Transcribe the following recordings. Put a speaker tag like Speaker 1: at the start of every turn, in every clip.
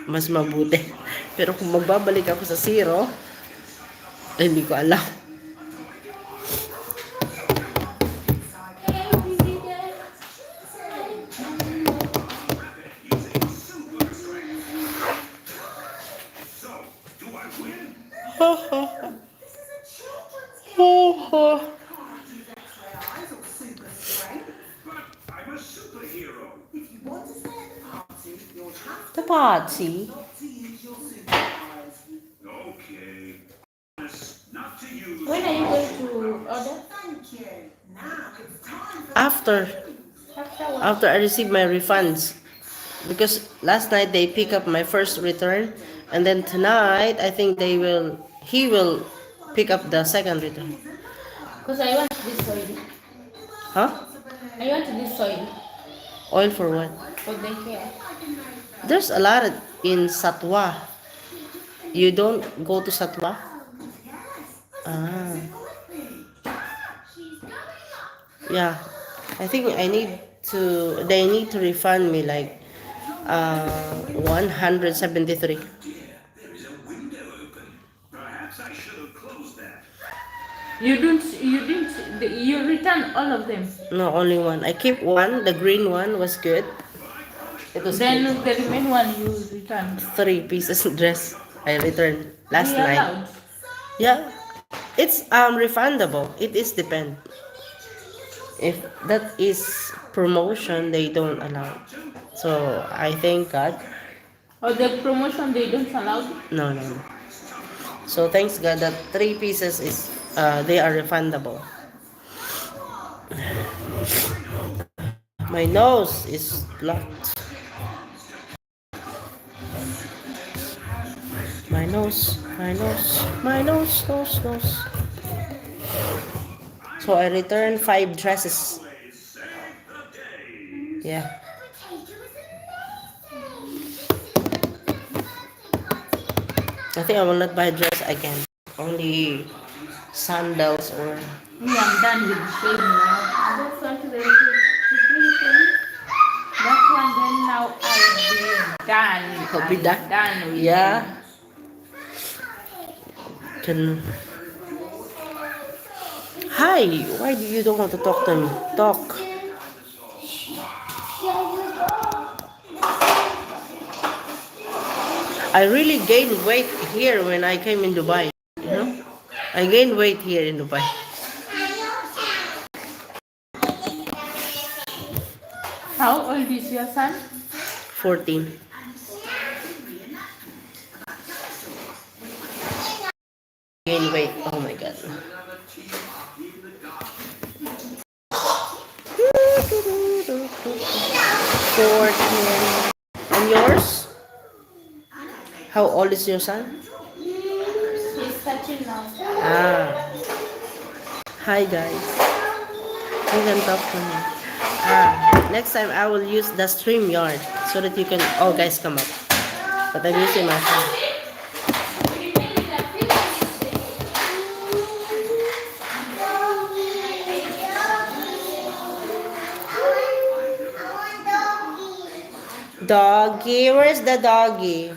Speaker 1: mas mabuti. Pero kung magbabalik ako sa zero, ay hindi ko alam. The party.
Speaker 2: When are you going to order?
Speaker 1: After
Speaker 2: After what?
Speaker 1: after I receive my refunds, because last night they pick up my first return, and then tonight I think he will pick up the second return.
Speaker 2: Because I want this oil.
Speaker 1: Huh?
Speaker 2: I want this oil
Speaker 1: Oil for what?
Speaker 2: for the hair.
Speaker 1: There's a lot in Satwa. You don't go to Satwa? Ah. Yeah. I think they need to refund me like 173.
Speaker 2: You return all of them.
Speaker 1: No, only one. I keep one. The green one was good. It was
Speaker 2: Then
Speaker 1: good.
Speaker 2: the remaining one you return.
Speaker 1: 3 pieces dress I returned last
Speaker 2: We
Speaker 1: night.
Speaker 2: allowed.
Speaker 1: Yeah. It's refundable. It is depend. If that is promotion, they don't allow. So I thank God.
Speaker 2: Or the promotion they don't allow.
Speaker 1: No, no, no. So thanks God that 3 pieces is they are refundable. My nose is blocked. My nose, my nose, my nose. So I returned 5 dresses. Yeah. I think I will not buy dress again. Only sandals or
Speaker 2: Me, I'm done with shaving now. I just want to that one. Then now
Speaker 1: I'll be done.
Speaker 2: Done with
Speaker 1: Yeah.
Speaker 2: it.
Speaker 1: Can. Hi. Why do you don't want to talk to me? Talk. I really gained weight here when I came in Dubai. You know, I gained weight here in Dubai.
Speaker 2: How old is your son?
Speaker 1: 14. Gain weight. Oh my god. 14. And yours? How old is your son?
Speaker 2: He's 13 now.
Speaker 1: Ah. Hi guys. You can talk to me. Next time I will use the StreamYard so that you can all guys come up. But I'm using my phone. Doggy, where's the doggy?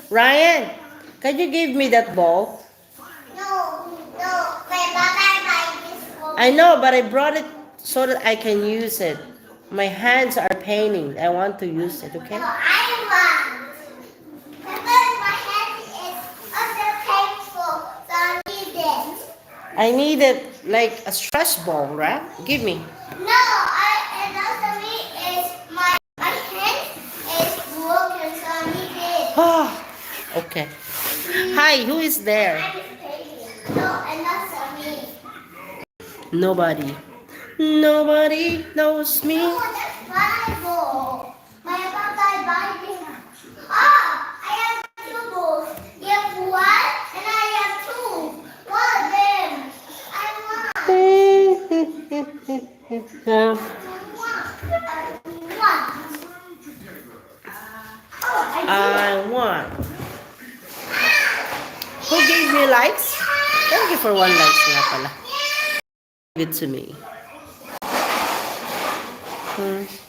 Speaker 1: Ryan, can you give me that ball?
Speaker 3: No. My brother buy this for
Speaker 1: I know, but I brought it so that I can use it. My hands are paining. I want to use it, okay?
Speaker 3: No, I want. Because my hand is also painful, so I need it.
Speaker 1: I need it like a stress ball, right? Give me.
Speaker 3: No, and also me is my hand is broken, so I need it.
Speaker 1: Ah, okay. Hi, who is there?
Speaker 3: I'm painting. No, and also me.
Speaker 1: Nobody. Nobody knows me.
Speaker 3: No, that's Bible. My brother buy this. Oh, I have two balls. You have one, and I have two. One of them. I want.
Speaker 1: I want. Who gave me likes? Thank you for 1 like nga pala. Give it to me. Hmm.